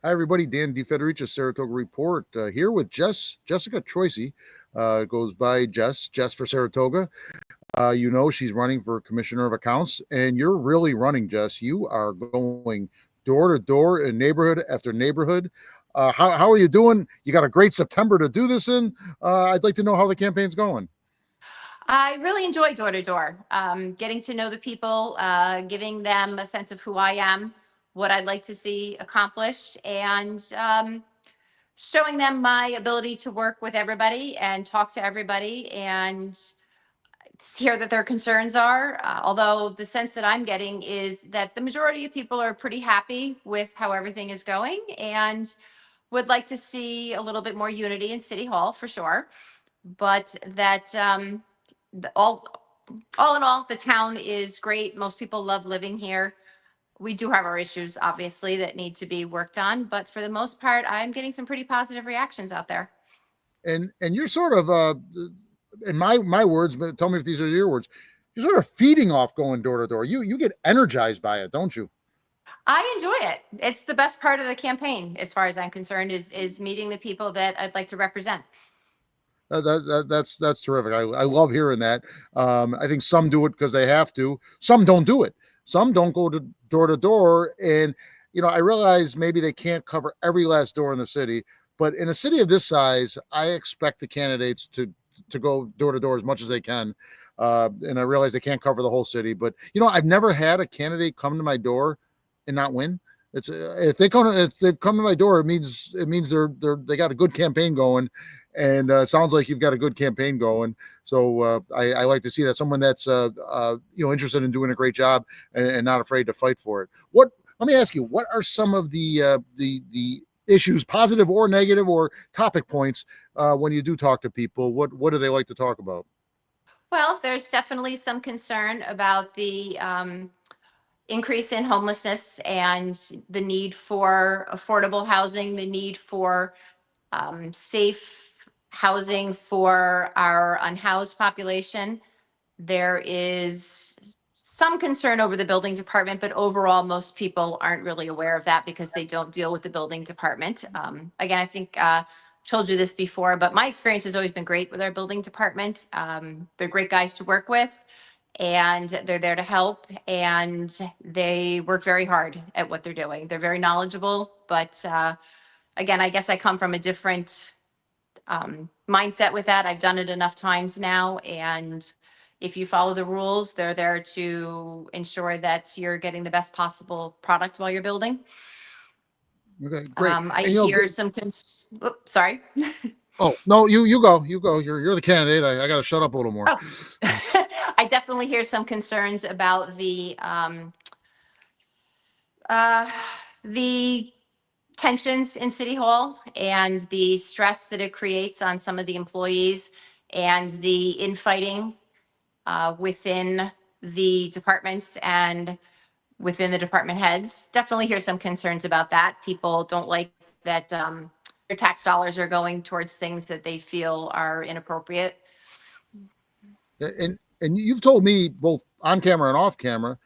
Hi, everybody. Dan DeFederici, Saratoga Report, here with Jessica Troisi. Goes by Jess for Saratoga. She's running for Commissioner of Accounts, and you're really running, Jess. You are going door to door in neighborhood after neighborhood. How are you doing? You got a great September to do this in. I'd like to know how the campaign's going. I really enjoy door to door, getting to know the people, giving them a sense of who I am, what I'd like to see accomplished, and showing them my ability to work with everybody and talk to everybody and hear that their concerns are. Although the sense that I'm getting is that the majority of people are pretty happy with how everything is going and would like to see a little bit more unity in City Hall for sure. But that all in all, the town is great. Most people love living here. We do have our issues, obviously, that need to be worked on, but for the most part, I'm getting some pretty positive reactions out there. And you're sort of, in my words, but tell me if these are your words. You're sort of feeding off going door to door. You get energized by it, don't you? I enjoy it. It's the best part of the campaign, as far as I'm concerned, is meeting the people that I'd like to represent. That's terrific. I love hearing that. I think some do it because they have to. Some don't do it. Some don't go to door. And I realize maybe they can't cover every last door in the city, but in a city of this size, I expect the candidates to go door to door as much as they can. And I realize they can't cover the whole city, but I've never had a candidate come to my door and not win. It's if they come to my door, it means they got a good campaign going, and sounds like you've got a good campaign going. So I like to see that someone that's interested in doing a great job and not afraid to fight for it. What Let me ask you, what are some of the issues, positive or negative, or topic points when you do talk to people? What do they like to talk about? Well, there's definitely some concern about the increase in homelessness and the need for affordable housing, the need for safe housing for our unhoused population. There is some concern over the building department, but overall, most people aren't really aware of that because they don't deal with the building department. Again, I think told you this before, but my experience has always been great with our building department. They're great guys to work with, and they're there to help, and they work very hard at what they're doing. They're very knowledgeable, but again, I guess I come from a different mindset with that. I've done it enough times now. And if you follow the rules, they're there to ensure that you're getting the best possible product while you're building. Okay, great. I And hear sorry. oh no, you go. You're the candidate. I got to shut up a little more. Oh, I definitely hear some concerns about uh, the tensions in City Hall and the stress that it creates on some of the employees and the infighting within the departments and within the department heads. Definitely hear some concerns about that. People don't like that their tax dollars are going towards things that they feel are inappropriate. And you've told me both on camera and off camera,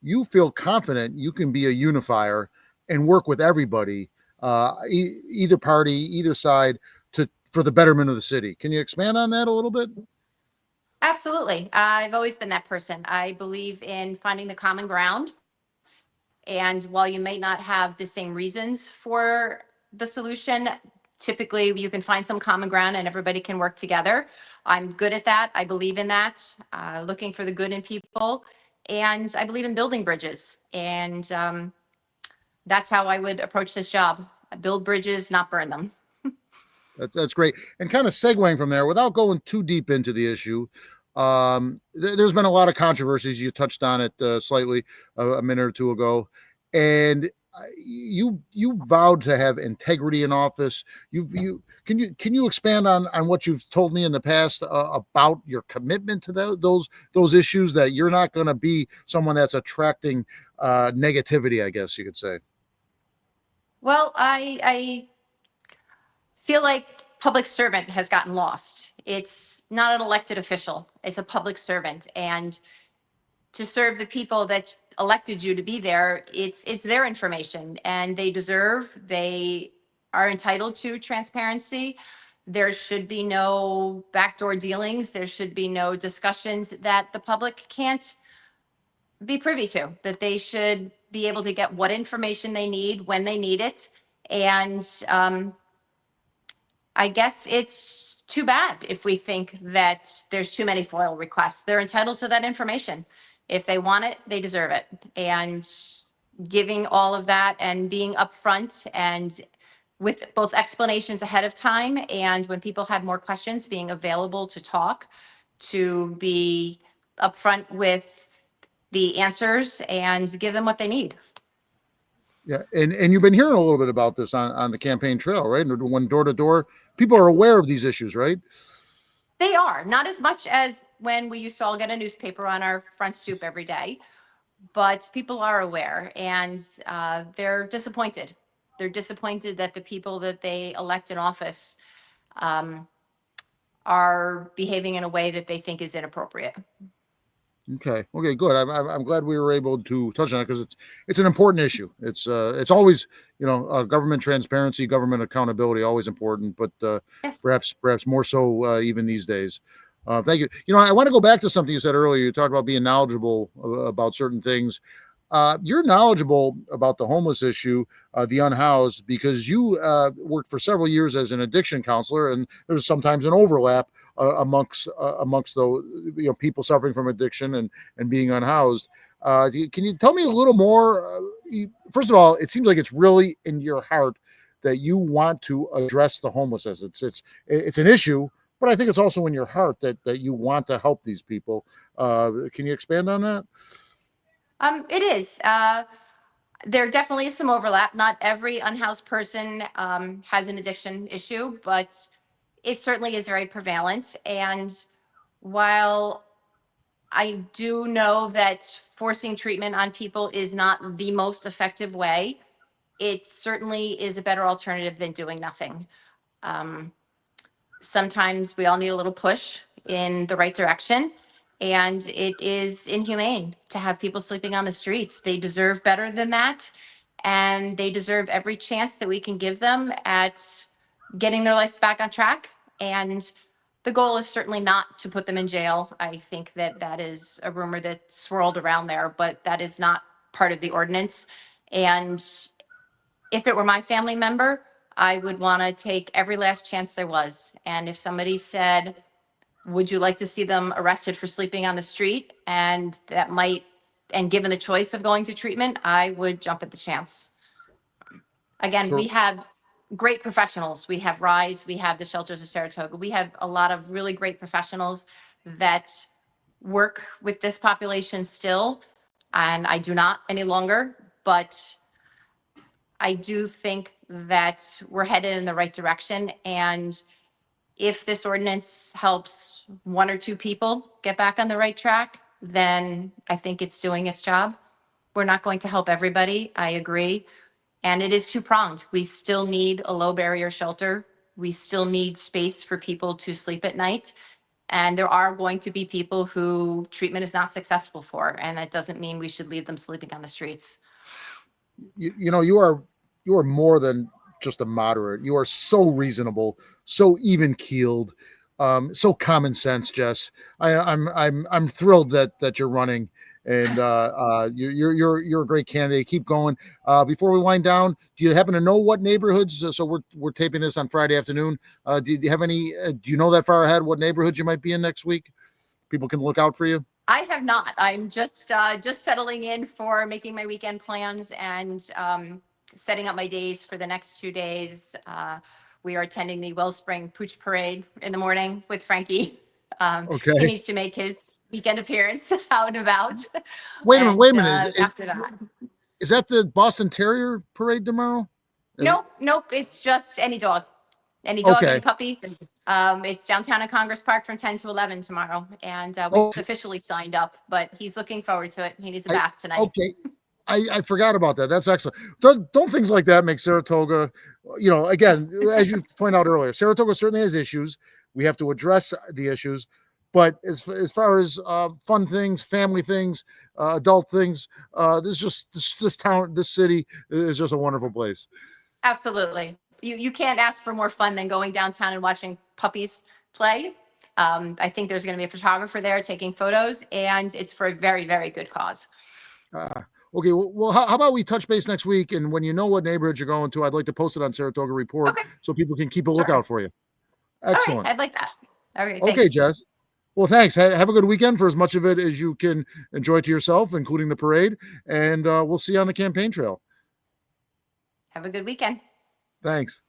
you feel confident you can be a unifier and work with everybody, either party, either side, to for the betterment of the city. Can you expand on that a little bit? Absolutely. I've always been that person. I believe in finding the common ground. And while you may not have the same reasons for the solution, typically you can find some common ground and everybody can work together. I'm good at that. I believe in that, looking for the good in people. And I believe in building bridges. And that's how I would approach this job: build bridges, not burn them. That's great. And kind of segueing from there, without going too deep into the issue, there's been a lot of controversies. You touched on it slightly a minute or two ago, and you vowed to have integrity in office. You expand on what you've told me in the past about your commitment to those issues, that you're not going to be someone that's attracting negativity, I guess you could say. Well, I feel like public servant has gotten lost. It's not an elected official, it's a public servant. And to serve the people that elected you to be there, it's their information, and they are entitled to transparency. There should be no backdoor dealings. There should be no discussions that the public can't be privy to, that they should be able to get what information they need when they need it. And I guess it's too bad if we think that there's too many FOIL requests. They're entitled to that information. If they want it, they deserve it. And giving all of that and being upfront and with both explanations ahead of time, and when people have more questions, being available to talk, to be upfront with the answers and give them what they need. Yeah, and you've been hearing a little bit about this on the campaign trail, right? When door to door, people are Yes. aware of these issues, right? They are, not as much as when we used to all get a newspaper on our front stoop every day, but people are aware, and they're disappointed. They're disappointed that the people that they elect in office um, are behaving in a way that they think is inappropriate. Okay, good. I'm glad we were able to touch on it because it's an important issue. It's always, government transparency, government accountability, always important, but Yes. perhaps more so even these days. Thank you. I want to go back to something you said earlier. You talked about being knowledgeable about certain things. You're knowledgeable about the homeless issue, the unhoused, because you worked for several years as an addiction counselor, and there's sometimes an overlap amongst the people suffering from addiction and being unhoused. Can you tell me a little more? First of all, it seems like it's really in your heart that you want to address the homelessness. It's an issue, but I think it's also in your heart that you want to help these people. Can you expand on that? It is. There definitely is some overlap. Not every unhoused person has an addiction issue, but it certainly is very prevalent. And while I do know that forcing treatment on people is not the most effective way, it certainly is a better alternative than doing nothing. Um, Sometimes we all need a little push in the right direction. And it is inhumane to have people sleeping on the streets. They deserve better than that. And they deserve every chance that we can give them at getting their lives back on track. And the goal is certainly not to put them in jail. I think that that is a rumor that swirled around there, but that is not part of the ordinance. And if it were my family member, I would want to take every last chance there was. And if somebody said, would you like to see them arrested for sleeping on the street? And given the choice of going to treatment, I would jump at the chance. Again, we So have great professionals. We have RISE, we have the shelters of Saratoga. We have a lot of really great professionals that work with this population still. And I do not any longer, but I do think that we're headed in the right direction. And if this ordinance helps one or two people get back on the right track, then I think it's doing its job. We're not going to help everybody. I agree. And it is two pronged. We still need a low barrier shelter. We still need space for people to sleep at night. And there are going to be people who treatment is not successful for. And that doesn't mean we should leave them sleeping on the streets. you are more than just a moderate. You are so reasonable, so even keeled, so common sense, Jess. I'm thrilled that you're running, and you're a great candidate. Keep going. Before we wind down, do you happen to know what neighborhoods? So we're taping this on Friday afternoon. Do you have any? Do you know that far ahead what neighborhoods you might be in next week? People can look out for you. I have not. I'm just settling in for making my weekend plans and setting up my days for the next 2 days. We are attending the Wellspring Pooch Parade in the morning with Frankie. He Okay. needs to make his weekend appearance out and about. Wait a minute. And Wait a minute. after that, Is that the Boston Terrier parade tomorrow? nope. It's just any dog, any Okay. puppy. It's downtown at Congress Park from 10 to 11 tomorrow. And we've Okay. officially signed up, but he's looking forward to it. He needs a I, bath tonight. okay. I forgot about that. That's excellent. Don't things like that make Saratoga, again, as you pointed out earlier, Saratoga certainly has issues. We have to address the issues, But as far as fun things, family things, adult things, this town, this city is just a wonderful place. Absolutely. You can't ask for more fun than going downtown and watching puppies play. I think there's going to be a photographer there taking photos, and it's for a very, very good cause. Okay, well, how about we touch base next week, and when you know what neighborhood you're going to, I'd like to post it on Saratoga Report Okay, so people can keep a sure. lookout for you. All right, Excellent. I'd like that. All right, Okay, thanks. Jess. Well, thanks. Have a good weekend for as much of it as you can enjoy to yourself, including the parade. And we'll see you on the campaign trail. Have a good weekend. Thanks.